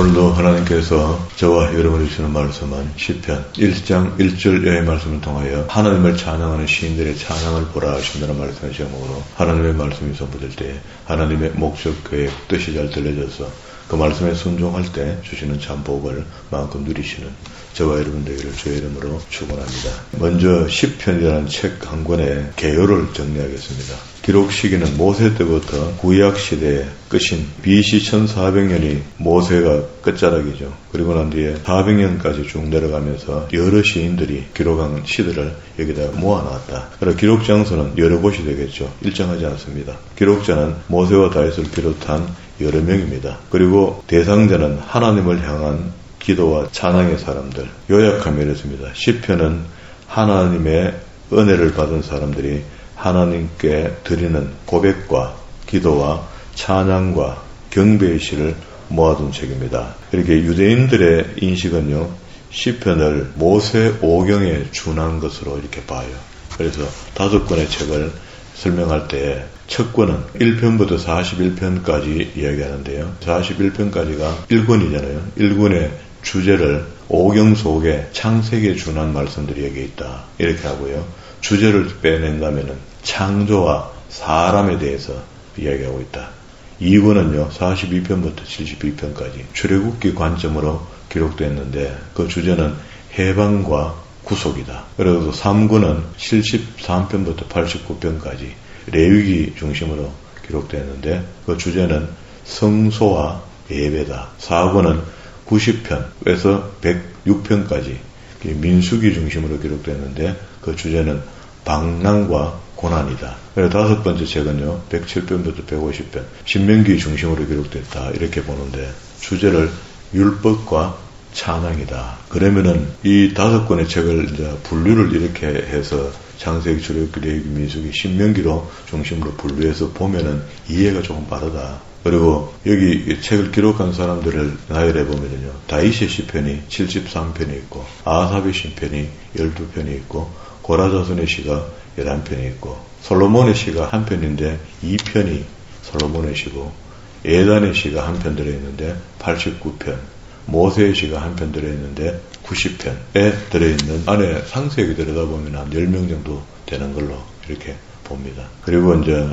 오늘도 하나님께서 저와 여러분이 주시는 말씀은 시편 1장 1절의 말씀을 통하여 하나님을 찬양하는 시인들의 찬양을 보라 하신다는 말씀의 제목으로 하나님의 말씀이 선포될 때 하나님의 목적, 계획, 뜻이 잘 들려져서 그 말씀에 순종할 때 주시는 참 복을 마음껏 누리시는 저와 여러분 되기를 주의 이름으로 축원합니다. 먼저 시편이라는 책 한 권의 개요를 정리하겠습니다. 기록 시기는 모세 때부터 구약 시대의 끝인 BC 1400년이 모세가 끝자락이죠. 그리고 난 뒤에 400년까지 쭉 내려가면서 여러 시인들이 기록한 시들을 여기다 모아놨다. 그래서 기록 장소는 여러 곳이 되겠죠. 일정하지 않습니다. 기록자는 모세와 다윗을 비롯한 여러 명입니다. 그리고 대상자는 하나님을 향한 기도와 찬양의 사람들. 요약하면 이렇습니다. 시편은 하나님의 은혜를 받은 사람들이 하나님께 드리는 고백과 기도와 찬양과 경배의 시를 모아둔 책입니다. 이렇게 유대인들의 인식은요, 시편을 모세 오경에 준한 것으로 이렇게 봐요. 그래서 5권의 책을 설명할 때 첫 권은 1편부터 41편까지 이야기하는데요. 41편까지가 1권이잖아요. 1권의 주제를 오경 속에 창세기에 준한 말씀들이 여기 있다. 이렇게 하고요. 주제를 빼낸다면은 창조와 사람에 대해서 이야기하고 있다. 2권은요, 42편부터 72편까지 출애굽기 관점으로 기록됐는데 그 주제는 해방과 구속이다. 그리고 3권은 73편부터 89편까지 레위기 중심으로 기록됐는데 그 주제는 성소와 예배다. 4권은 90편에서 106편까지 민수기 중심으로 기록됐는데 그 주제는 방랑과 고난이다. 그래서 5번째 책은요, 107편부터 150편, 신명기 중심으로 기록됐다. 이렇게 보는데 주제를 율법과 찬양이다. 그러면은 이 5권의 책을 이제 분류를 이렇게 해서 창세기, 출애굽기, 레위기, 민수기, 신명기로 중심으로 분류해서 보면은 이해가 조금 빠르다. 그리고 여기 책을 기록한 사람들을 나열해 보면요, 다윗의 시편이 73편이 있고 아삽의 시편이 12편이 있고 고라자손의 시가 11편이 있고 솔로몬의 시가 한 편인데 2편이 솔로몬의 시고 에단의 시가 한 편 들어있는데 89편, 모세의 시가 한 편 들어있는데 90편에 들어있는 안에 상세하게 들여다보면 한 10명 정도 되는 걸로 이렇게 봅니다. 그리고 이제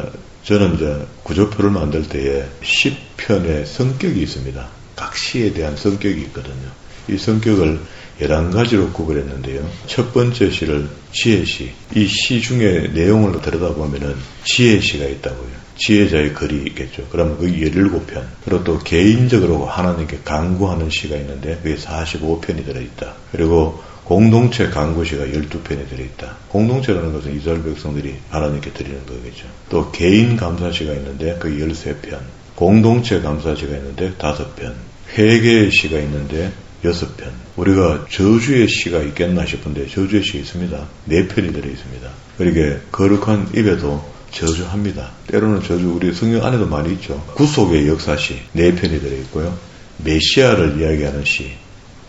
저는 이제 구조표를 만들 때에 시편의 성격이 있습니다. 각 시에 대한 성격이 있거든요. 이 성격을 11가지로 구별했는데요. 첫 번째 시를 지혜시. 이 시 중에 내용을 들여다보면은 지혜시가 있다고요. 지혜자의 글이 있겠죠. 그러면 그게 17편. 그리고 또 개인적으로 하나님께 간구하는 시가 있는데 그게 45편이 들어있다. 그리고 공동체 간구시가 12편이 들어있다. 공동체라는 것은 이스라엘 백성들이 하나님께 드리는 거겠죠. 또 개인 감사시가 있는데 그게 13편. 공동체 감사시가 있는데 5편. 회개의 시가 있는데 6편. 우리가 저주의 시가 있겠나 싶은데 저주의 시 있습니다. 4편이 들어있습니다. 그러게 거룩한 입에도 저주합니다. 때로는 저주 우리 성경 안에도 많이 있죠. 구속의 역사시 4편이 들어있고요. 메시아를 이야기하는 시,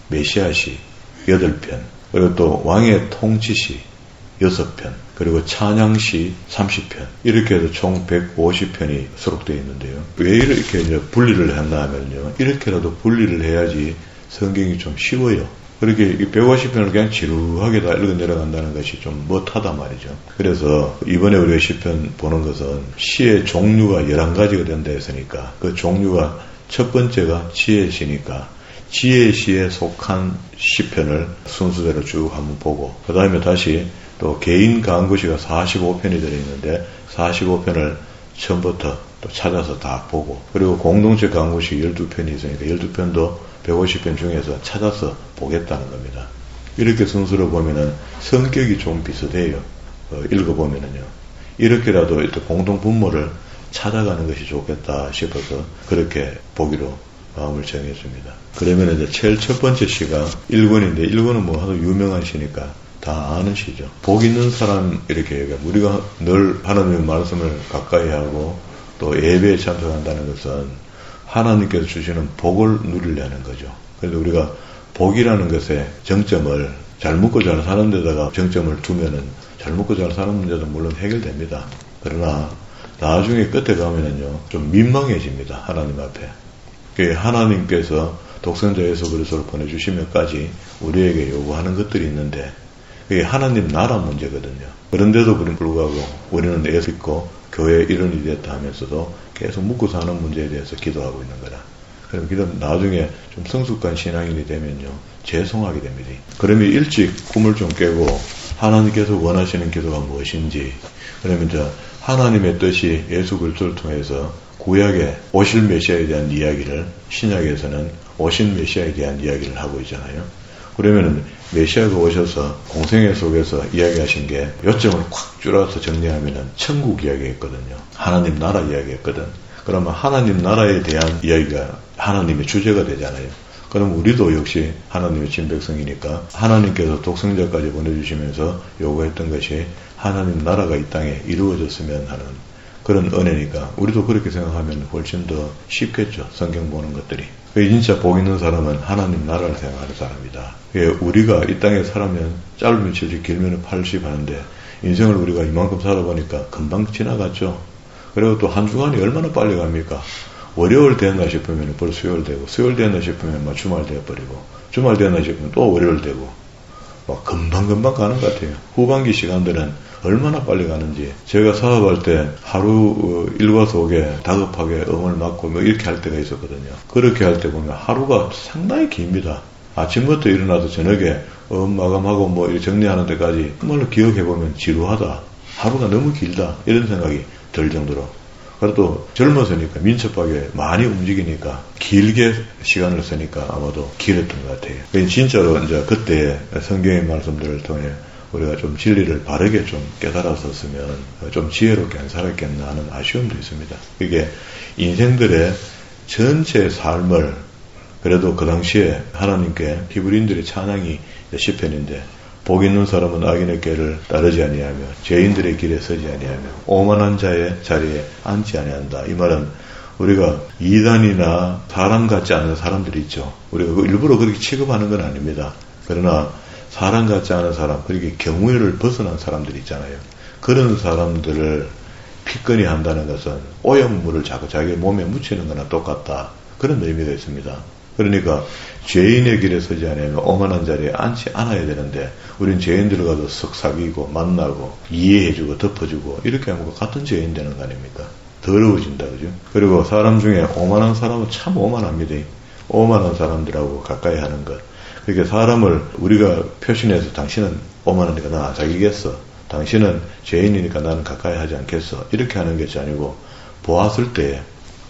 메시아시 8편. 그리고 또 왕의 통치시 6편. 그리고 찬양시 30편. 이렇게 해서 총 150편이 수록되어 있는데요. 왜 이렇게 이제 분리를 했나 하면요, 이렇게라도 분리를 해야지 성경이 좀 쉬워요. 그렇게 150편을 그냥 지루하게 다 읽어 내려간다는 것이 좀 못하단 말이죠. 그래서 이번에 우리가 시편 보는 것은 시의 종류가 11가지가 된다 했으니까 그 종류가 첫 번째가 지혜시니까 지혜시에 속한 시편을 순서대로 쭉 한번 보고 그 다음에 다시 또 개인 간구시가 45편이 들어있는데 45편을 처음부터 또 찾아서 다 보고 그리고 공동체 간구시 12편이 있으니까 12편도 150편 중에서 찾아서 보겠다는 겁니다. 이렇게 순서로 보면은 성격이 좀 비슷해요. 읽어보면은요. 이렇게라도 공동 분모를 찾아가는 것이 좋겠다 싶어서 그렇게 보기로 마음을 정했습니다. 그러면 이제 제일 첫 번째 시가 1권인데 1권은 뭐 하도 유명한 시니까 다 아는 시죠. 복 있는 사람 이렇게 얘기하고 우리가 늘 하나님의 말씀을 가까이 하고 또 예배에 참석한다는 것은 하나님께서 주시는 복을 누리려는 거죠. 그래서 우리가 복이라는 것에 정점을 잘 먹고 잘 사는 데다가 정점을 두면은 잘 먹고 잘 사는 문제도 물론 해결됩니다. 그러나 나중에 끝에 가면은요 좀 민망해집니다. 하나님 앞에. 하나님께서 독생자 예수 그리스도를 보내주시면까지 우리에게 요구하는 것들이 있는데 그게 하나님 나라 문제거든요. 그런데도 불구하고 우리는 예수 믿고 교회의 일원이 됐다 하면서도 계속 묵고 사는 문제에 대해서 기도하고 있는 거다. 그럼 기도 나중에 좀 성숙한 신앙인이 되면요 죄송하게 됩니다. 그러면 일찍 꿈을 좀 깨고 하나님께서 원하시는 기도가 무엇인지, 그러면 이제 하나님의 뜻이 예수 그리스도를 통해서 구약에 오실 메시아에 대한 이야기를, 신약에서는 오신 메시아에 대한 이야기를 하고 있잖아요. 그러면은 메시아가 오셔서 공생애 속에서 이야기하신 게 요점을 콱 줄여서 정리하면은 천국 이야기했거든요. 하나님 나라 이야기했거든. 그러면 하나님 나라에 대한 이야기가 하나님의 주제가 되잖아요. 그럼 우리도 역시 하나님의 친백성이니까 하나님께서 독생자까지 보내주시면서 요구했던 것이 하나님 나라가 이 땅에 이루어졌으면 하는 그런 은혜니까 우리도 그렇게 생각하면 훨씬 더 쉽겠죠. 성경 보는 것들이. 진짜 복 있는 사람은 하나님 나라를 생각하는 사람이다. 우리가 이 땅에 살면 짧으면 70, 길면 80 하는데 인생을 우리가 이만큼 살아보니까 금방 지나갔죠. 그리고 또 한 주간이 얼마나 빨리 갑니까? 월요일 되었나 싶으면 벌써 수요일 되고, 수요일 되었나 싶으면 막 주말 되어버리고, 주말 되었나 싶으면 또 월요일 되고, 막 금방금방 가는 것 같아요. 후반기 시간들은 얼마나 빨리 가는지. 제가 사업할 때 하루 일과속에 다급하게 음을 맞고 뭐 이렇게 할 때가 있었거든요. 그렇게 할 때 보면 하루가 상당히 깁니다. 아침부터 일어나서 저녁에 마감하고 뭐 이렇게 정리하는 데까지 정말로 기억해보면 지루하다. 하루가 너무 길다. 이런 생각이 들 정도로. 그래도 젊어서니까 민첩하게 많이 움직이니까 길게 시간을 쓰니까 아마도 길었던 것 같아요. 진짜로 이제 그때 성경의 말씀들을 통해 우리가 좀 진리를 바르게 좀 깨달았었으면 좀 지혜롭게 안 살았겠나 하는 아쉬움도 있습니다. 이게 인생들의 전체 삶을 그래도 그 당시에 하나님께 히브리인들의 찬양이 시편인데 복 있는 사람은 악인의 길을 따르지 아니하며 죄인들의 길에 서지 아니하며 오만한 자의 자리에 앉지 아니한다. 이 말은 우리가 이단이나 사람 같지 않은 사람들이 있죠. 우리가 일부러 그렇게 취급하는 건 아닙니다. 그러나 사람 같지 않은 사람, 그렇게 경우를 벗어난 사람들이 있잖아요. 그런 사람들을 피권이 한다는 것은 오염물을 자꾸 자기 몸에 묻히는 거나 똑같다. 그런 의미가 있습니다. 그러니까 죄인의 길에 서지 않으면 오만한 자리에 앉지 않아야 되는데 우린 죄인들을 가도 썩 사귀고 만나고 이해해주고 덮어주고 이렇게 하면 같은 죄인 되는 거 아닙니까? 더러워진다, 그죠? 그리고 사람 중에 오만한 사람은 참 오만합니다. 오만한 사람들하고 가까이 하는 것. 그러니까 사람을 우리가 표신해서 당신은 오만하니까 나 안 사귀겠어. 당신은 죄인이니까 나는 가까이 하지 않겠어. 이렇게 하는 것이 아니고 보았을 때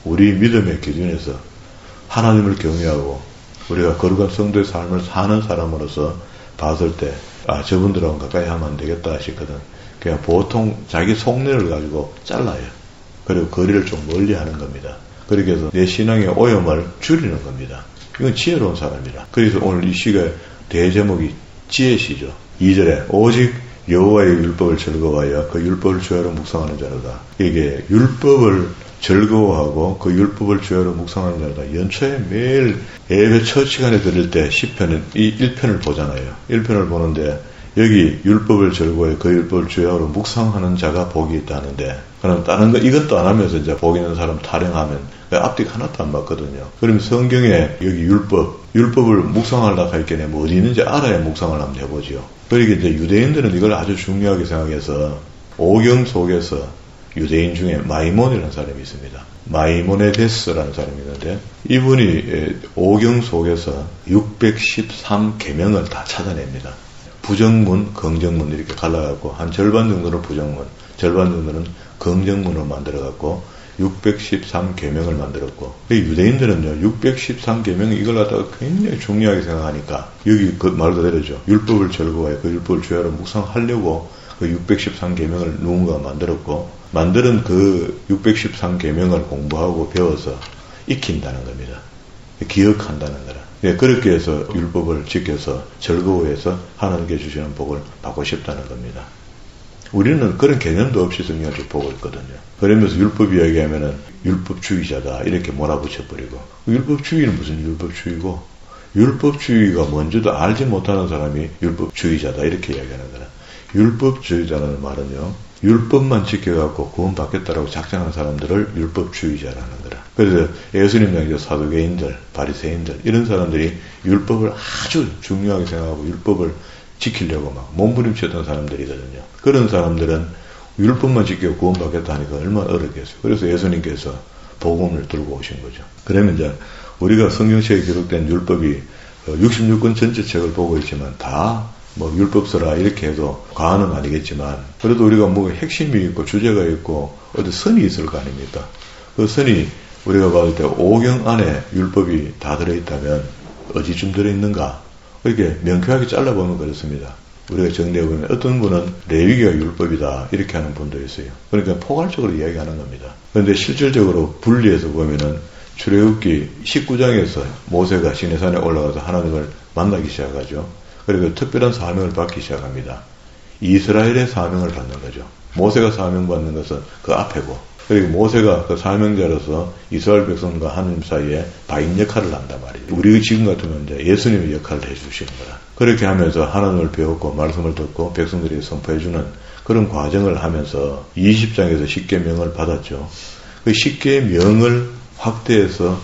우리 믿음의 기준에서 하나님을 경외하고 우리가 거룩한 성도의 삶을 사는 사람으로서 봤을 때 저분들하고 가까이 하면 안 되겠다 싶거든. 그냥 보통 자기 속내를 가지고 잘라요. 그리고 거리를 좀 멀리 하는 겁니다. 그렇게 해서 내 신앙의 오염을 줄이는 겁니다. 이건 지혜로운 사람이라. 그래서 오늘 이 시가 대제목이 지혜시죠. 2절에 오직 여호와의 율법을 즐거워하여 그 율법을 주야로 묵상하는 자로다. 이게 율법을 즐거워하고 그 율법을 주야로 묵상하는 자로다. 연초에 매일 예배 첫 시간에 들을 때 10편은 이 1편을 보잖아요. 1편을 보는데 여기 율법을 즐거워해 그 율법을 주야로 묵상하는 자가 복이 있다는데 그럼 다른 거 이것도 안 하면서 이제 복 있는 사람 타령하면 앞뒤 하나도 안 맞거든요. 그러면 성경에 여기 율법을 묵상하려고 할 게네 뭐 어디 있는지 알아야 묵상을 한번 해보지요. 그러니까 이제 유대인들은 이걸 아주 중요하게 생각해서 오경 속에서 유대인 중에 마이몬이라는 사람이 있습니다. 마이모네데스라는 사람이 있는데 이분이 오경 속에서 613계명을 다 찾아냅니다. 부정문, 긍정문 이렇게 갈라갖고 한 절반 정도는 부정문, 절반 정도는 긍정문으로 만들어갖고 613계명을 만들었고 유대인들은요 613계명 이걸 갖다가 굉장히 중요하게 생각하니까 여기 그 말 그대로죠. 율법을 즐거워해 그 율법을 주야로 묵상하려고 그 613계명을 누군가가 만들었고 만드는 그 613계명을 공부하고 배워서 익힌다는 겁니다. 기억한다는 거라. 그렇게 해서 율법을 지켜서 즐거워해서 하나님께 주시는 복을 받고 싶다는 겁니다. 우리는 그런 개념도 없이 성경을 쭉 보고 있거든요. 그러면서 율법 이야기하면은 율법주의자다 이렇게 몰아붙여버리고 율법주의는 무슨 율법주의고 율법주의가 뭔지도 알지 못하는 사람이 율법주의자다 이렇게 이야기하는 거라. 율법주의자라는 말은요 율법만 지켜갖고 구원받겠다라고 작정하는 사람들을 율법주의자라는 거라. 그래서 예수님이나 사두개인들, 바리새인들 이런 사람들이 율법을 아주 중요하게 생각하고 율법을 지키려고 막 몸부림쳤던 사람들이거든요. 그런 사람들은 율법만 지키고 구원받겠다 하니까 얼마나 어렵겠어요. 그래서 예수님께서 복음을 들고 오신 거죠. 그러면 이제 우리가 성경책에 기록된 율법이 66권 전체 책을 보고 있지만 다 뭐 율법서라 이렇게 해도 과언은 아니겠지만 그래도 우리가 뭐 핵심이 있고 주제가 있고 어디 선이 있을 거 아닙니까? 그 선이 우리가 봤을 때 5경 안에 율법이 다 들어있다면 어디쯤 들어있는가? 이렇게 명쾌하게 잘라보면 그렇습니다. 우리가 정리해보면 어떤 분은 레위기가 율법이다 이렇게 하는 분도 있어요. 그러니까 포괄적으로 이야기하는 겁니다. 그런데 실질적으로 분리해서 보면은 출애굽기 19장에서 모세가 시내산에 올라가서 하나님을 만나기 시작하죠. 그리고 특별한 사명을 받기 시작합니다. 이스라엘의 사명을 받는 거죠. 모세가 사명받는 것은 그 앞에고 그리고 모세가 그 사명자로서 이스라엘 백성과 하나님 사이에 바인 역할을 한단 말이죠. 우리 지금 같으면 이제 예수님의 역할을 해주시는 거라. 그렇게 하면서 하나님을 배웠고 말씀을 듣고 백성들이 선포해주는 그런 과정을 하면서 20장에서 십계명을 받았죠. 그 십계명을 확대해서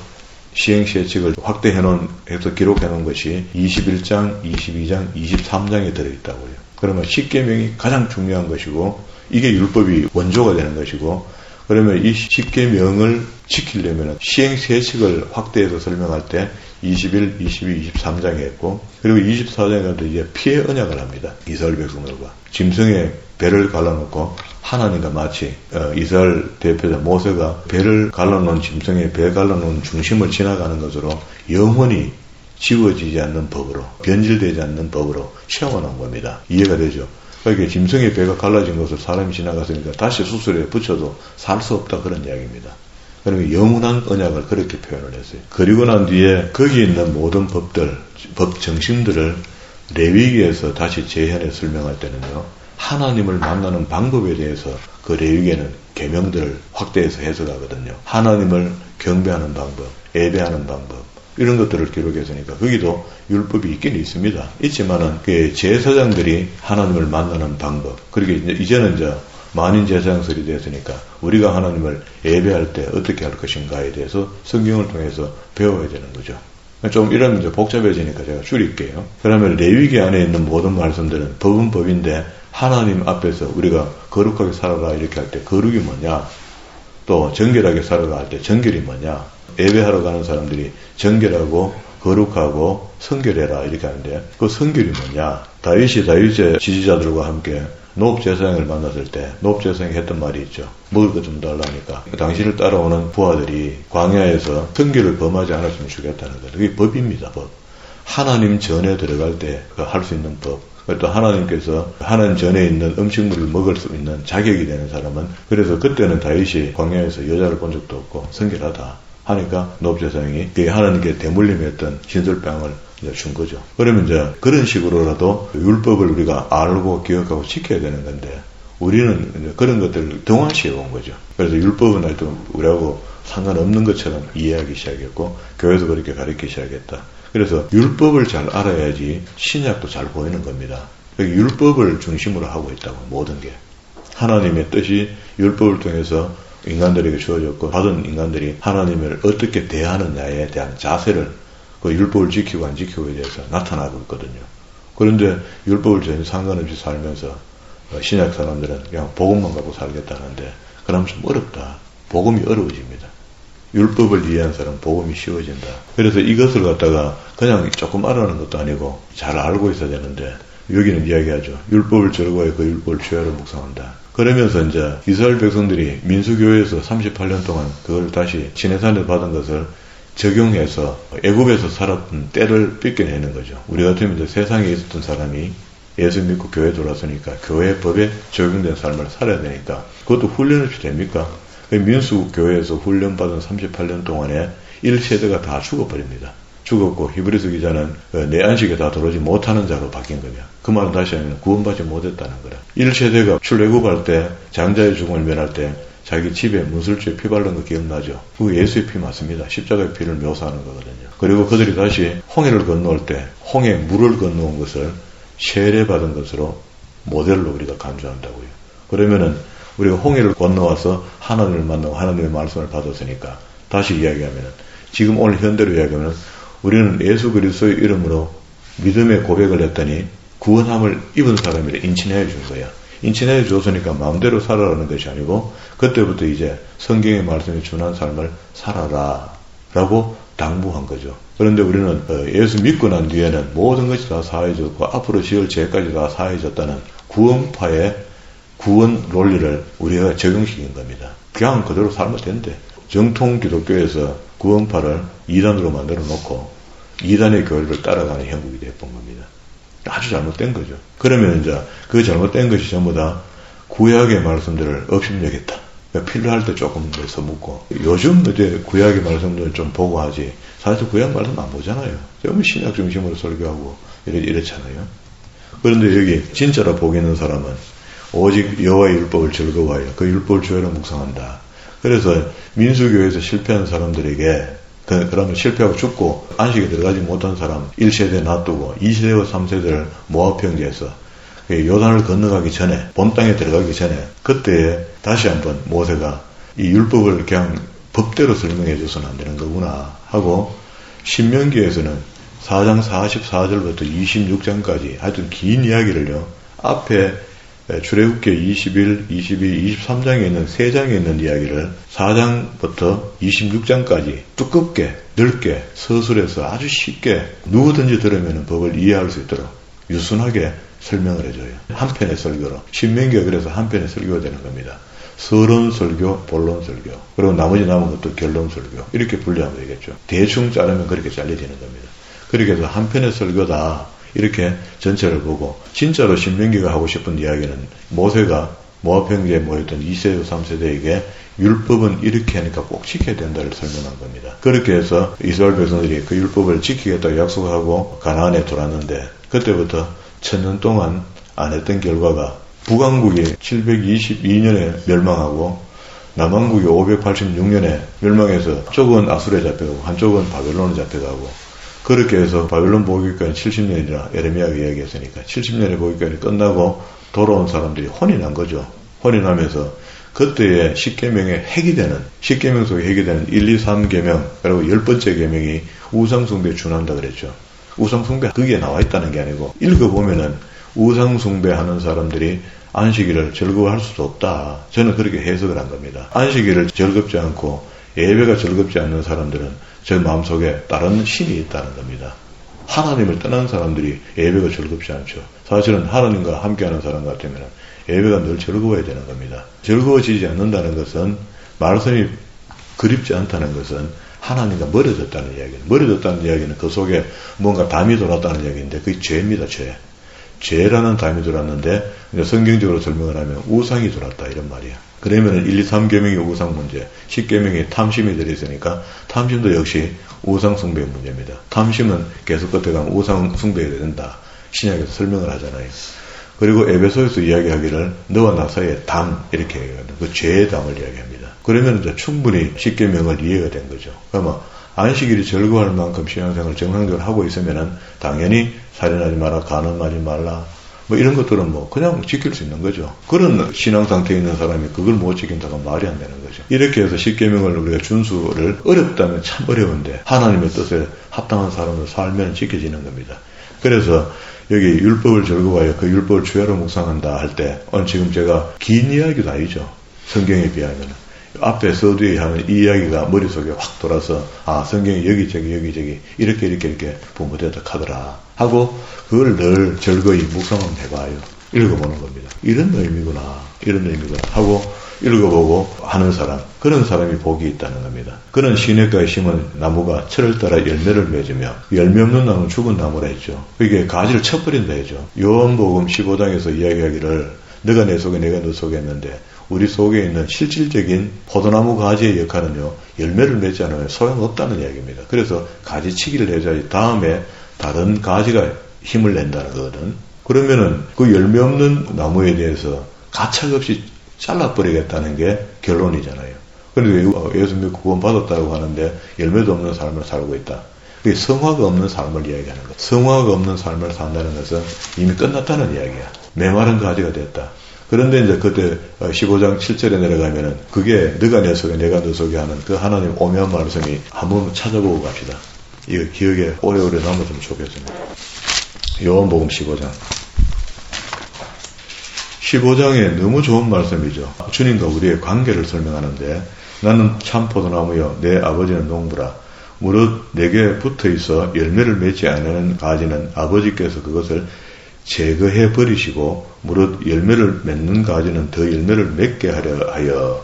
시행시책을 확대해서 기록해놓은 것이 21장, 22장, 23장에 들어있다고요. 그러면 십계명이 가장 중요한 것이고 이게 율법이 원조가 되는 것이고 그러면 이 십계명을 지키려면 시행시책을 확대해서 설명할 때 21, 22, 23장에 했고 그리고 24장에 가서 이제 피해 언약을 합니다. 이스라엘 백성들과 짐승의 배를 갈라놓고 하나님과 마치 이스라엘 대표자 모세가 배를 갈라놓은 짐승의 배 갈라놓은 중심을 지나가는 것으로 영원히 지워지지 않는 법으로 변질되지 않는 법으로 세워놓은 겁니다. 이해가 되죠? 그러니까 짐승의 배가 갈라진 것을 사람이 지나갔으니까 다시 수술에 붙여도 살 수 없다 그런 이야기입니다. 그러니까 영원한 언약을 그렇게 표현을 했어요. 그리고 난 뒤에 거기 있는 모든 법들, 법 정신들을 레위기에서 다시 재현해 설명할 때는요. 하나님을 만나는 방법에 대해서 그 레위기에는 계명들을 확대해서 해석하거든요. 하나님을 경배하는 방법, 예배하는 방법 이런 것들을 기록했으니까 거기도 율법이 있긴 있습니다. 있지만은 그 제사장들이 하나님을 만나는 방법 그리고 이제는 이제 만인 제사장설이 됐으니까 우리가 하나님을 예배할 때 어떻게 할 것인가에 대해서 성경을 통해서 배워야 되는 거죠. 좀 이러면 이제 복잡해지니까 제가 줄일게요. 그러면 레위기 안에 있는 모든 말씀들은 법은 법인데 하나님 앞에서 우리가 거룩하게 살아라 이렇게 할 때 거룩이 뭐냐 또 정결하게 살아라 할 때 정결이 뭐냐 예배하러 가는 사람들이 정결하고 거룩하고 성결해라 이렇게 하는데 그 성결이 뭐냐 다윗이 다윗의 지지자들과 함께 노업제사장을 만났을 때 노업제사장이 했던 말이 있죠. 먹을 것 좀 달라니까 당신을 따라오는 부하들이 광야에서 성결을 범하지 않았으면 주겠다는 것. 그게 법입니다. 법. 하나님 전에 들어갈 때 할 수 있는 법. 또 하나님께서 하나님 전에 있는 음식물을 먹을 수 있는 자격이 되는 사람은 그래서 그때는 다윗이 광야에서 여자를 본 적도 없고 성결하다 하니까 노업제사장이 하나님께 대물림했던 진설병을 준 거죠. 그러면 이제 그런 식으로라도 율법을 우리가 알고 기억하고 지켜야 되는 건데 우리는 이제 그런 것들을 등한시해 온 거죠. 그래서 율법은 하여튼 우리하고 상관없는 것처럼 이해하기 시작했고 교회에서 그렇게 가르치기 시작했다. 그래서 율법을 잘 알아야지 신약도 잘 보이는 겁니다. 율법을 중심으로 하고 있다고 모든 게. 하나님의 뜻이 율법을 통해서 인간들에게 주어졌고 받은 인간들이 하나님을 어떻게 대하느냐에 대한 자세를 그 율법을 지키고 안 지키고에 대해서 나타나고 있거든요. 그런데 율법을 전혀 상관없이 살면서 신약 사람들은 그냥 복음만 갖고 살겠다는데 그러면 좀 어렵다. 복음이 어려워집니다. 율법을 이해한 사람은 복음이 쉬워진다. 그래서 이것을 갖다가 그냥 조금 알아는 것도 아니고 잘 알고 있어야 되는데 여기는 이야기하죠. 율법을 절거해 그 율법을 죄로 묵상한다. 그러면서 이제 이스라엘 백성들이 민수교회에서 38년 동안 그걸 다시 시내산에서 받은 것을 적용해서 애굽에서 살았던 때를 뺏겨내는 거죠. 우리 같으면 이제 세상에 있었던 사람이 예수 믿고 교회 돌아서니까 교회 법에 적용된 삶을 살아야 되니까 그것도 훈련 없이 됩니까? 민수교회에서 훈련받은 38년 동안에 1세대가 다 죽어버립니다. 죽었고 히브리서 기자는 내 안식에 다 들어오지 못하는 자로 바뀐 거냐. 그 말은 다시 하면 구원받지 못했다는 거라. 1세대가 출애굽할 때 장자의 죽음을 면할 때 자기 집에 문술주에 피 바른 거 기억나죠? 그거 예수의 피 맞습니다. 십자가의 피를 묘사하는 거거든요. 그리고 그들이 다시 홍해를 건너올 때 홍해 물을 건너온 것을 세례받은 것으로 모델로 우리가 간주한다고요. 그러면은 우리가 홍해를 건너와서 하나님을 만나고 하나님의 말씀을 받았으니까 다시 이야기하면은 지금 오늘 현대로 이야기하면 우리는 예수 그리스도의 이름으로 믿음의 고백을 했더니 구원함을 입은 사람이라 인친해 준 거야. 인친해 줬으니까 마음대로 살아라는 것이 아니고 그때부터 이제 성경의 말씀에 준한 삶을 살아라 라고 당부한 거죠. 그런데 우리는 예수 믿고 난 뒤에는 모든 것이 다 사해졌고 앞으로 지을 죄까지 다 사해졌다는 구원파의 구원 논리를 우리가 적용시킨 겁니다. 그냥 그대로 살면 된대. 정통 기독교에서 구원파를 2단으로 만들어 놓고 2단의 교리를 따라가는 형국이 되어본 겁니다. 아주 잘못된 거죠. 그러면 이제 그 잘못된 것이 전부 다 구약의 말씀들을 업신여겼다. 그러니까 필요할 때 조금 더 묻고 요즘 이제 구약의 말씀들을 좀 보고 하지 사실 구약 말씀 안 보잖아요. 전부 신약 중심으로 설교하고 이렇잖아요. 그런데 여기 진짜로 복 있는 사람은 오직 여호와의 율법을 즐거워하여 그 율법을 주야로 묵상한다. 그래서 민수교에서 실패한 사람들에게 그러면 실패하고 죽고 안식에 들어가지 못한 사람 1세대 놔두고 2세대와 3세대를 모압 평지에서 요단을 건너가기 전에 본 땅에 들어가기 전에 그때 다시 한번 모세가 이 율법을 그냥 법대로 설명해 줘서는 안 되는 거구나 하고 신명기에서는 4장 44절부터 26장까지 하여튼 긴 이야기를요 앞에 출애굽기 21, 22, 23장에 있는 3장에 있는 이야기를 4장부터 26장까지 두껍게 넓게 서술해서 아주 쉽게 누구든지 들으면 법을 이해할 수 있도록 유순하게 설명을 해줘요. 한 편의 설교로. 신명기가 그래서 한 편의 설교가 되는 겁니다. 서론 설교, 본론 설교, 그리고 나머지 남은 것도 결론 설교 이렇게 분류하면 되겠죠. 대충 자르면 그렇게 잘려지는 겁니다. 그렇게 해서 한 편의 설교다 이렇게 전체를 보고 진짜로 신명기가 하고 싶은 이야기는 모세가 모압 평지에 모였던 2세대, 3세대에게 율법은 이렇게 하니까 꼭 지켜야 된다를 설명한 겁니다. 그렇게 해서 이스라엘 백성들이 그 율법을 지키겠다고 약속하고 가나안에 들어왔는데 그때부터 1000년 동안 안 했던 결과가 북왕국이 722년에 멸망하고 남왕국이 586년에 멸망해서 한쪽은 아수르에 잡혀가고 한쪽은 바벨론에 잡혀가고 그렇게 해서 바벨론 보기까지 70년이라 에레미야가 이야기했으니까 70년의 보기까지 끝나고 돌아온 사람들이 혼이 난 거죠. 혼이 나면서 그때의 10계명의 핵이 되는 10계명 속에 핵이 되는 1, 2, 3계명 그리고 10번째 계명이 우상숭배에 준한다 그랬죠. 우상숭배 거기에 나와 있다는 게 아니고 읽어보면은 우상숭배하는 사람들이 안식일을 즐거워할 수도 없다. 저는 그렇게 해석을 한 겁니다. 안식일을 즐겁지 않고 예배가 즐겁지 않는 사람들은 저 마음속에 다른 신이 있다는 겁니다. 하나님을 떠난 사람들이 예배가 즐겁지 않죠. 사실은 하나님과 함께하는 사람 같으면 예배가 늘 즐거워야 되는 겁니다. 즐거워지지 않는다는 것은 말씀이 그립지 않다는 것은 하나님과 멀어졌다는 이야기예요. 멀어졌다는 이야기는 그 속에 뭔가 담이 돌았다는 이야기인데 그게 죄입니다. 죄. 죄라는 담이 돌았는데 성경적으로 설명을 하면 우상이 돌았다 이런 말이야. 그러면 1, 2, 3계명이 우상 문제, 10계명이 탐심이 들어있으니까 탐심도 역시 우상 숭배의 문제입니다. 탐심은 계속 끝에 가면 우상 숭배가 된다. 신약에서 설명을 하잖아요. 그리고 에베소에서 이야기하기를 너와 나 사이에 담 이렇게 얘기하거든요. 그 죄의 담을 이야기합니다. 그러면 이제 충분히 10계명을 이해가 된 거죠. 그러면 안식일이 즐거워할 만큼 신앙생활을 정상적으로 하고 있으면은 당연히 살인하지 마라, 간음하지 말라, 뭐 이런 것들은 뭐 그냥 지킬 수 있는 거죠. 그런 신앙 상태에 있는 사람이 그걸 못 지킨다가 말이 안 되는 거죠. 이렇게 해서 10계명을 우리가 준수를 어렵다면 참 어려운데 하나님의 뜻에 합당한 사람으로 살면 지켜지는 겁니다. 그래서 여기 율법을 즐거워하여 그 율법을 주야로 묵상한다 할 때 오늘 지금 제가 긴 이야기도 아니죠. 성경에 비하면 앞에 서두에 하는 이 이야기가 머릿속에 확 돌아서 성경이 여기저기 이렇게 본부되다 하더라 하고 그걸 늘 즐거이 묵상을 해봐요. 읽어보는 겁니다. 이런 의미구나 하고 읽어보고 하는 사람, 그런 사람이 복이 있다는 겁니다. 그런 시냇가에 심은 나무가 철을 따라 열매를 맺으며 열매 없는 나무는 죽은 나무라 했죠. 이게 가지를 쳐버린다 했죠. 요한복음 15장에서 이야기하기를 너가 내 속에 내가 너 속에 있는데 우리 속에 있는 실질적인 포도나무 가지의 역할은요, 열매를 맺지 않으면 소용없다는 이야기입니다. 그래서 가지치기를 해줘야지 다음에 다른 가지가 힘을 낸다는 거거든. 그러면은 그 열매 없는 나무에 대해서 가차없이 잘라버리겠다는 게 결론이잖아요. 그런데 예수 믿고 구원 받았다고 하는데 열매도 없는 삶을 살고 있다. 그게 성화가 없는 삶을 이야기하는 거예요. 성화가 없는 삶을 산다는 것은 이미 끝났다는 이야기야. 메마른 가지가 됐다. 그런데 이제 그때 15장 7절에 내려가면은 그게 너가 내 속에 내가 너 속에 하는 그 하나님 오묘한 말씀이 한번 찾아보고 갑시다. 이거 기억에 오래오래 남았으면 좋겠습니다. 요한복음 15장. 15장에 너무 좋은 말씀이죠. 주님과 우리의 관계를 설명하는데 나는 참 포도나무여 내 아버지는 농부라. 무릇 내게 붙어있어 열매를 맺지 않는 가지는 아버지께서 그것을 제거해 버리시고 무릇 열매를 맺는 가지는 더 열매를 맺게 하려 하여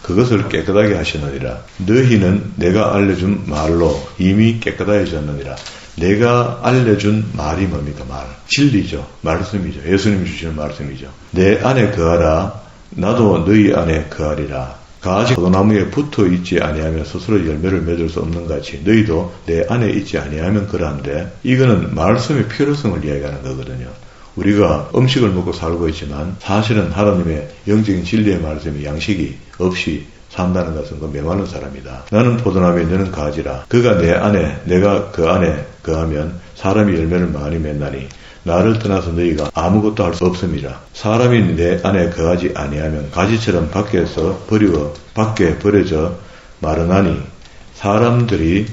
그것을 깨끗하게 하시느니라. 너희는 내가 알려준 말로 이미 깨끗해졌느니라. 내가 알려준 말이 뭡니까? 말. 진리죠. 말씀이죠. 예수님이 주시는 말씀이죠. 내 안에 거하라. 나도 너희 안에 거하리라. 가지 포도나무에 붙어 있지 아니하면 스스로 열매를 맺을 수 없는 같이 너희도 내 안에 있지 아니하면 그러한데 이거는 말씀의 필요성을 이야기하는 거거든요. 우리가 음식을 먹고 살고 있지만 사실은 하나님의 영적인 진리의 말씀이 양식이 없이 산다는 것은 그 메마른 사람이다. 나는 포도나무에 너는 가지라. 그가 내 안에 내가 그 안에 거하면 사람이 열매를 많이 맺나니 나를 떠나서 너희가 아무것도 할 수 없음이라. 사람이 내 안에 거하지 아니하면 가지처럼 밖에 버려져 마르나니 사람들이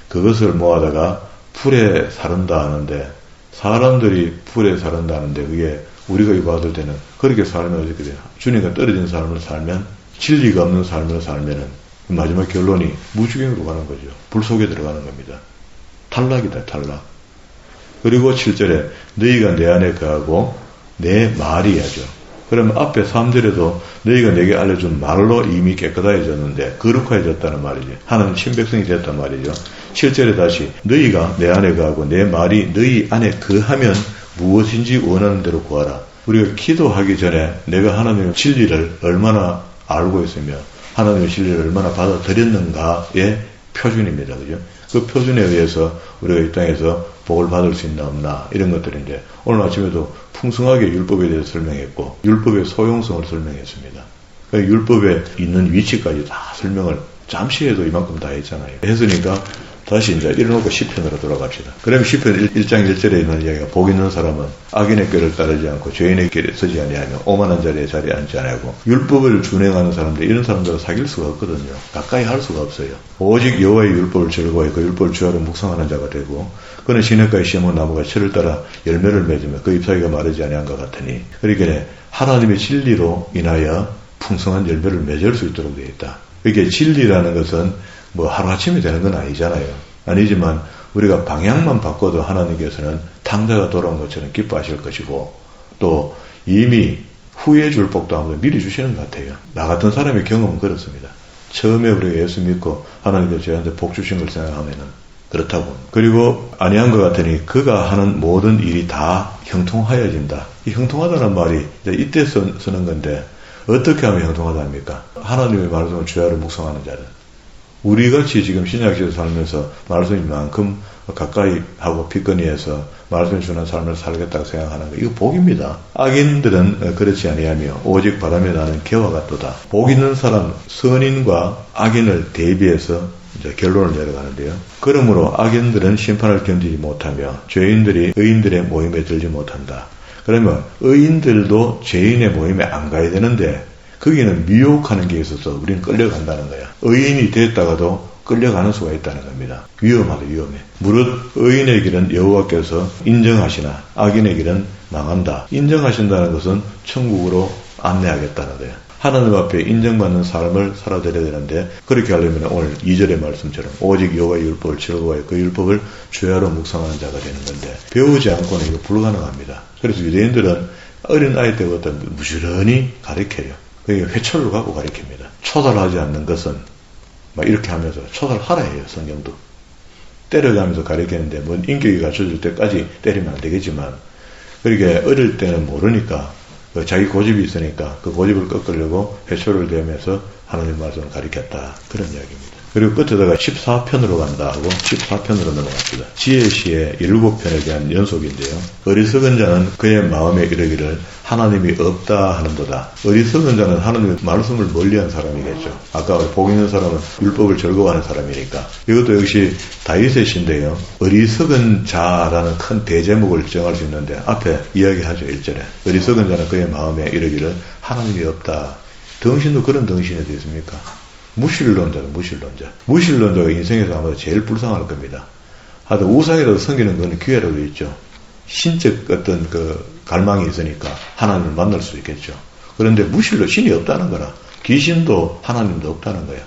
그것을 모아다가 풀에 사른다 하는데 사람들이 풀에 사른다 하는데 그게 우리가 이거 받을 때는 그렇게 살면 어떻게 돼요? 주님과 떨어진 삶을 살면 진리가 없는 삶을 살면은 마지막 결론이 무주경으로 가는 거죠. 불 속에 들어가는 겁니다. 탈락이다, 탈락. 그리고 7절에 너희가 내 안에 거하고 내 말이 하죠. 그러면 앞에 3절에도 너희가 내게 알려준 말로 이미 깨끗해졌는데 거룩해졌다는 말이죠. 하나님 친백성이 됐단 말이죠. 7절에 다시 너희가 내 안에 거하고 내 말이 너희 안에 거하면 무엇인지 원하는 대로 구하라. 우리가 기도하기 전에 내가 하나님의 진리를 얼마나 알고 있으며 하나님의 진리를 얼마나 받아들였는가의 표준입니다. 그죠? 그 표준에 의해서 우리가 이 땅에서 복을 받을 수 있나 없나 이런 것들인데 오늘 아침에도 풍성하게 율법에 대해서 설명했고 율법의 소용성을 설명했습니다. 그 율법에 있는 위치까지 다 설명을 잠시 해도 이만큼 다 했잖아요. 했으니까 다시 이제 일어나고 시편으로 돌아갑시다. 그러면 시편 1장 1절에 있는 이야기가 복 있는 사람은 악인의 꾀를 따르지 않고 죄인의 길에 서지 아니하며 오만한 자리에 앉지 아니하고 율법을 준행하는 사람들 이런 사람들은 사귈 수가 없거든요. 가까이 할 수가 없어요. 오직 여호와의 율법을 즐거워해 그 율법을 주야로 묵상하는 자가 되고 그는 시냇가에 심은 나무가 철을 따라 열매를 맺으며 그 잎사귀가 마르지 아니한 것 같으니 그러니까 하나님의 진리로 인하여 풍성한 열매를 맺을 수 있도록 되어 있다. 이게 진리라는 것은 뭐 하루아침에 되는 건 아니잖아요. 아니지만 우리가 방향만 바꿔도 하나님께서는 탕자가 돌아온 것처럼 기뻐하실 것이고 또 이미 후회 줄 복도 한번 미리 주시는 것 같아요. 나 같은 사람의 경험은 그렇습니다. 처음에 우리가 예수 믿고 하나님께서 저희한테 복 주신 걸 생각하면은 그렇다고. 그리고 아니한 것 같으니 그가 하는 모든 일이 다 형통하여진다. 이 형통하다는 말이 이때 쓰는 건데 어떻게 하면 형통하답니까? 하나님의 말씀을 주야로 묵상하는 자들. 우리같이 지금 신약시대에 살면서 말씀이만큼 가까이 하고 피거니에서 말씀을 주는 삶을 살겠다고 생각하는 거 이거 복입니다. 악인들은 그렇지 아니하며 오직 바람에 나는 개와 같도다. 복 있는 사람 선인과 악인을 대비해서 이제 결론을 내려가는데요. 그러므로 악인들은 심판을 견디지 못하며 죄인들이 의인들의 모임에 들지 못한다. 그러면 의인들도 죄인의 모임에 안 가야 되는데 거기는 미혹하는 게 있어서 우리는 끌려간다는 거야. 의인이 됐다가도 끌려가는 수가 있다는 겁니다. 위험하다, 위험해. 무릇 의인의 길은 여호와께서 인정하시나 악인의 길은 망한다. 인정하신다는 것은 천국으로 안내하겠다는 거야. 하나님 앞에 인정받는 삶을 살아드려야 되는데 그렇게 하려면 오늘 2절의 말씀처럼 오직 여호와의 율법을 즐거워해 그 율법을 주야로 묵상하는 자가 되는 건데 배우지 않고는 이거 불가능합니다. 그래서 유대인들은 어린 아이 때부터 부지런히 가르쳐요. 그게 회초를 갖고 가르칩니다. 초달하지 않는 것은 막 이렇게 하면서 초달하라 해요. 성경도. 때려가면서 가르치는데 뭐 인격이 갖춰질 때까지 때리면 안 되겠지만 그렇게 어릴 때는 모르니까 자기 고집이 있으니까 그 고집을 꺾으려고 회초를 대면서 하나님 말씀을 가르쳤다. 그런 이야기입니다. 그리고 끝에다가 14편으로 간다 하고 14편으로 넘어갑니다. 지혜시의 7편에 대한 연속인데요. 어리석은 자는 그의 마음에 이르기를 하나님이 없다 하는도다. 어리석은 자는 하나님의 말씀을 멀리한 사람이겠죠. 아까 복 있는 사람은 율법을 즐거워하는 사람이니까. 이것도 역시 다윗의 시인데요. 어리석은 자라는 큰 대제목을 정할 수 있는데 앞에 이야기하죠. 1절에. 어리석은 자는 그의 마음에 이르기를 하나님이 없다. 덩신도 그런 덩신이 되어 있습니까? 무신론자는 무신론자. 무신론자가 인생에서 아마 제일 불쌍할 겁니다. 하여튼 우상이라도 섬기는 건 기회라고 있죠. 신적 어떤 갈망이 있으니까 하나님을 만날 수 있겠죠. 그런데 무신론, 신이 없다는 거라. 귀신도 하나님도 없다는 거야.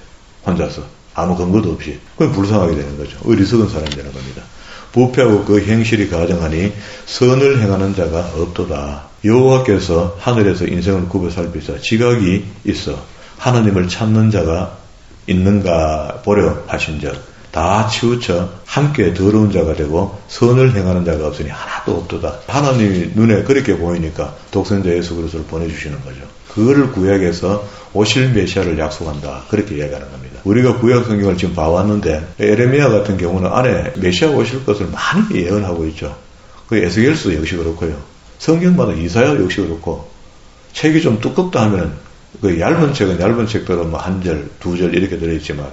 혼자서. 아무 근거도 없이. 그건 불쌍하게 되는 거죠. 어리석은 사람이 되는 겁니다. 부패하고 그 행실이 가정하니 선을 행하는 자가 없도다. 여호와께서 하늘에서 인생을 굽어 살피사 지각이 있어 하나님을 찾는 자가 있는가 보려 하신즉 다 치우쳐 함께 더러운 자가 되고 선을 행하는 자가 없으니 하나도 없도다. 하나님이 눈에 그렇게 보이니까 독생자 예수 그리스도를 보내주시는 거죠. 그거를 구약에서 오실 메시아를 약속한다. 그렇게 이야기하는 겁니다. 우리가 구약 성경을 지금 봐왔는데 에레미야 같은 경우는 안에 메시아 오실 것을 많이 예언하고 있죠. 그 에스겔서 역시 그렇고요. 성경마다 이사야 역시 그렇고 책이 좀 두껍다 하면 그 얇은 책은 얇은 책들은 뭐 한 절, 두 절 이렇게 들어있지만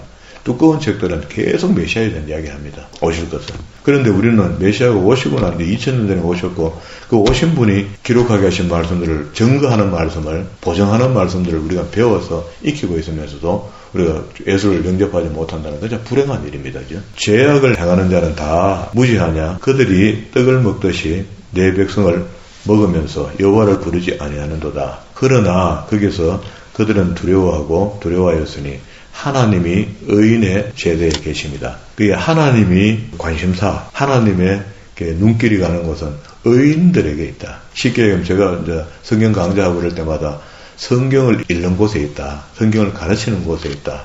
두꺼운 책들은 계속 메시아에 대한 이야기를 합니다. 오실 것은. 그런데 우리는 메시아가 오시고 난 뒤 2000년 전에 오셨고 그 오신 분이 기록하게 하신 말씀들을 증거하는 말씀을 보정하는 말씀들을 우리가 배워서 익히고 있으면서도 우리가 예수를 영접하지 못한다는 건 불행한 일입니다. 그죠? 죄악을 행하는 자는 다 무지하냐? 그들이 떡을 먹듯이 내 백성을 먹으면서 여호와를 부르지 아니하는도다. 그러나 거기서 그들은 두려워하였으니 하나님이 의인의 제대에 계십니다. 그게 하나님이 관심사, 하나님의 눈길이 가는 곳은 의인들에게 있다. 쉽게 얘기하면 제가 이제 성경 강좌하고 그럴 때마다 성경을 읽는 곳에 있다. 성경을 가르치는 곳에 있다.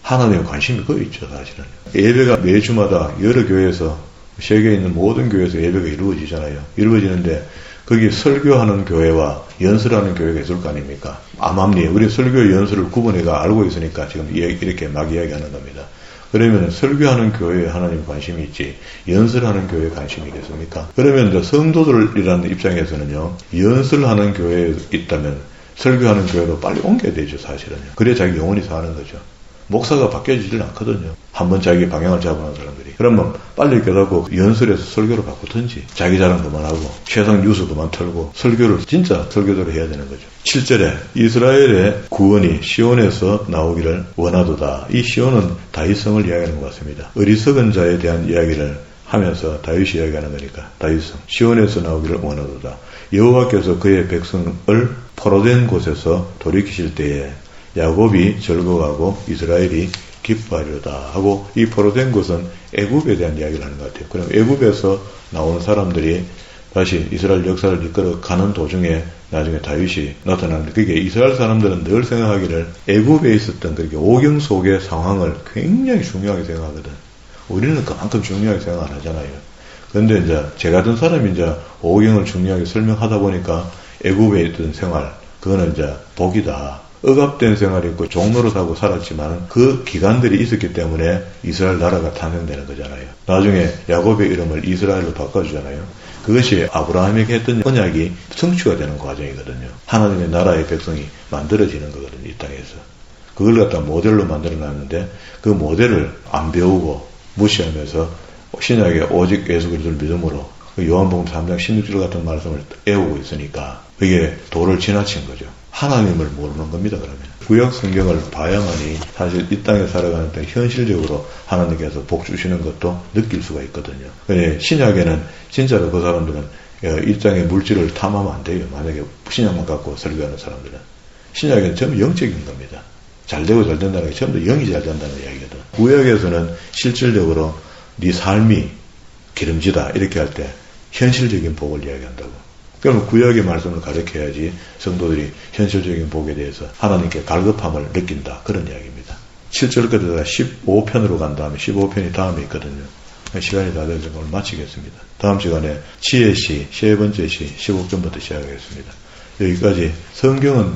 하나님의 관심이 거기 있죠, 사실은. 예배가 매주마다 여러 교회에서, 세계에 있는 모든 교회에서 예배가 이루어지잖아요. 이루어지는데 거기 설교하는 교회와 연설하는 교회가 있을 거 아닙니까? 암암리에 우리 설교 연설을 구분해가 알고 있으니까 지금 이렇게 막 이야기하는 겁니다. 그러면 설교하는 교회에 하나님 관심이 있지 연설하는 교회에 관심이 있겠습니까? 그러면 이제 성도들이라는 입장에서는요, 연설하는 교회에 있다면 설교하는 교회로 빨리 옮겨야 되죠, 사실은요. 그래야 자기 영혼이 사는 거죠. 목사가 바뀌어지질 않거든요. 한번 자기 방향을 잡아놓은 사람들이. 그러면 빨리 깨닫고 연설에서 설교로 바꾸든지 자기 자랑 그만하고 세상 뉴스 그만 털고 설교를 진짜 설교대로 해야 되는 거죠. 7절에 이스라엘의 구원이 시온에서 나오기를 원하도다. 이 시온은 다윗성을 이야기하는 것 같습니다. 어리석은 자에 대한 이야기를 하면서 다윗이 이야기하는 거니까 다윗성. 시온에서 나오기를 원하도다. 여호와께서 그의 백성을 포로된 곳에서 돌이키실 때에 야곱이 즐거워하고 이스라엘이 기뻐하려다 하고 이 포로된 것은 애굽에 대한 이야기를 하는 것 같아요. 그럼 애굽에서 나온 사람들이 다시 이스라엘 역사를 이끌어가는 도중에 나중에 다윗이 나타나는데 그게 이스라엘 사람들은 늘 생각하기를 애굽에 있었던 그렇게 오경 속의 상황을 굉장히 중요하게 생각하거든. 우리는 그만큼 중요하게 생각 안 하잖아요. 그런데 이제 제 같은 사람이 이제 오경을 중요하게 설명하다 보니까 애굽에 있던 생활, 그거는 이제 복이다. 억압된 생활이 있고 종노릇하고 살았지만 그 기간들이 있었기 때문에 이스라엘 나라가 탄생되는 거잖아요. 나중에 야곱의 이름을 이스라엘로 바꿔주잖아요. 그것이 아브라함에게 했던 언약이 성취가 되는 과정이거든요. 하나님의 나라의 백성이 만들어지는 거거든요, 이 땅에서. 그걸 갖다 모델로 만들어놨는데 그 모델을 안 배우고 무시하면서 신약에 오직 예수 그리스도를 믿음으로 요한복음 3장 16절 같은 말씀을 애우고 있으니까 그게 도를 지나친 거죠. 하나님을 모르는 겁니다. 그러면 구약 성경을 봐야만이 사실 이 땅에 살아가는 때 현실적으로 하나님께서 복 주시는 것도 느낄 수가 있거든요. 신약에는 진짜로 그 사람들은 이 땅의 물질을 탐하면 안 돼요. 만약에 신약만 갖고 설교하는 사람들은 신약에는 전부 영적인 겁니다. 잘 되고 잘 된다는 게 전부 영이 잘 된다는 이야기거든. 구약에서는 실질적으로 네 삶이 기름지다 이렇게 할 때 현실적인 복을 이야기한다고. 그러면 구약의 말씀을 가르쳐야지 성도들이 현실적인 복에 대해서 하나님께 갈급함을 느낀다. 그런 이야기입니다. 7절 끝에다가 15편으로 간 다음에 15편이 다음에 있거든요. 시간이 다 돼서 오늘 마치겠습니다. 다음 시간에 지혜시, 세 번째 시, 15편부터 시작하겠습니다. 여기까지 성경은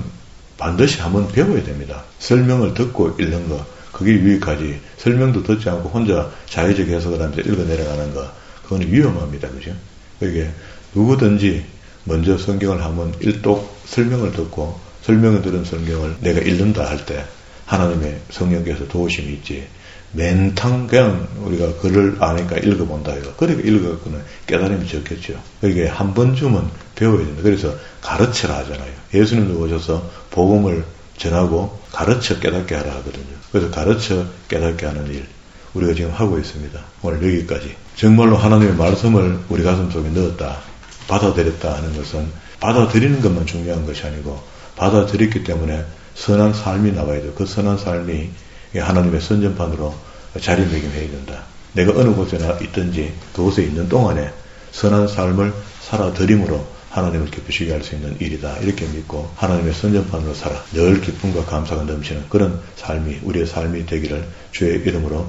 반드시 한번 배워야 됩니다. 설명을 듣고 읽는 거, 그게 유익하지. 설명도 듣지 않고 혼자 자의적 해석을 하면서 읽어 내려가는 거, 그거는 위험합니다. 그죠? 그게 누구든지 먼저 성경을 한번 일독 설명을 듣고 설명을 들은 성경을 내가 읽는다 할 때 하나님의 성령께서 도우심이 있지. 맨탕 그냥 우리가 글을 아니까 읽어본다 이거. 그러니까 읽어갖고는 깨달음이 적겠죠. 이게 한 번쯤은 배워야 된다. 그래서 가르치라 하잖아요. 예수님도 오셔서 복음을 전하고 가르쳐 깨닫게 하라 하거든요. 그래서 가르쳐 깨닫게 하는 일 우리가 지금 하고 있습니다. 오늘 여기까지. 정말로 하나님의 말씀을 우리 가슴 속에 넣었다, 받아들였다 하는 것은 받아들이는 것만 중요한 것이 아니고 받아들였기 때문에 선한 삶이 나와야 돼요. 그 선한 삶이 하나님의 선전판으로 자리매김해야 된다. 내가 어느 곳에 있든지 그곳에 있는 동안에 선한 삶을 살아들임으로 하나님을 기쁘시게 할 수 있는 일이다. 이렇게 믿고 하나님의 선전판으로 살아 늘 기쁨과 감사가 넘치는 그런 삶이 우리의 삶이 되기를 주의 이름으로